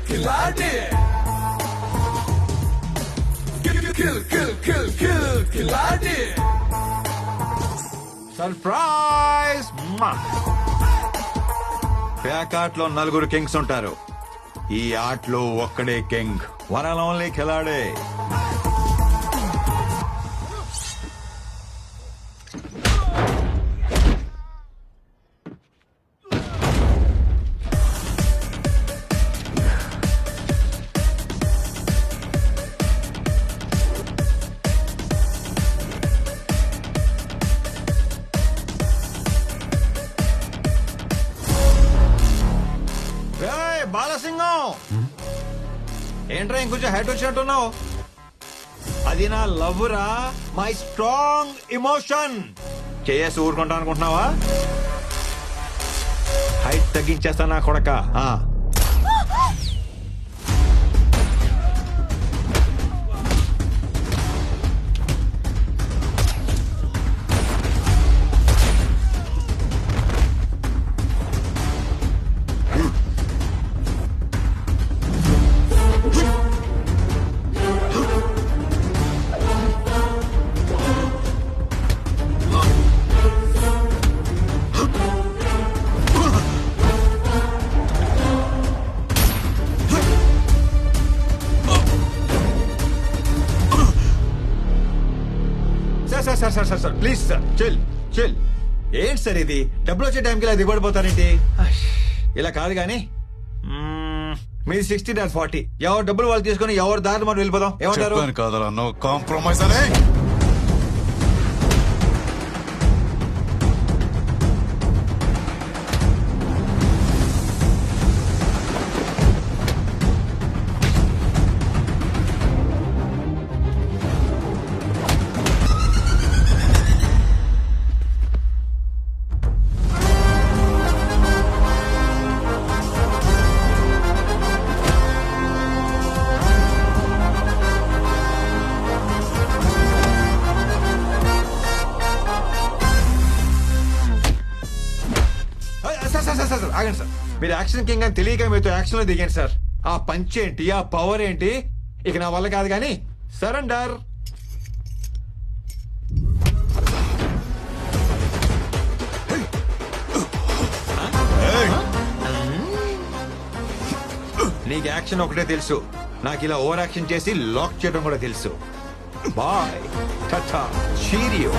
खिलाड़ी खिलाड़ी surprise pack ఆటలో నలుగురు కింగ్స్ ఉంటారు. ఈ ఆటలో ఒక్కడే king, one and only ఖిలాడే. Balasingam ఏంట్రా ఇంకొంచెం హైట్ వచ్చినట్టున్నావు? అది నా లవ్ రా, మై స్ట్రాంగ్ ఇమోషన్. చేసి ఊరుకుంటా అనుకుంటున్నావా? హైట్ తగ్గించేస్తా నా కొడక. Sir please sir, chill chill. ఏంటి సార్ ఇది? డబ్బులు వచ్చే టైంకి ఇలా దిగబడిపోతారేంటి? ఇలా కాదు కానీ మీది 60 నాది 40. ఎవరు డబ్బులు వాళ్ళు తీసుకొని ఎవరు దారి మనం వెళ్ళిపోదాం. ఏమంటారు? కాదరా, నో కాంప్రమైజ్ అనే. ఆగండి సార్, మీరు యాక్షన్ కింగ్ అని తెలియక మీతో యాక్షన్ లో దిగాను సార్. ఆ పంచ్ ఏంటి, ఆ పవర్ ఏంటి, ఇక నా వల్ల కాదు కానీ సరెండర్. నీకు యాక్షన్ ఒకటే తెలుసు, నాకు ఇలా ఓవర్ యాక్షన్ చేసి లాక్ చేయడం కూడా తెలుసు. Bye tata cheerio.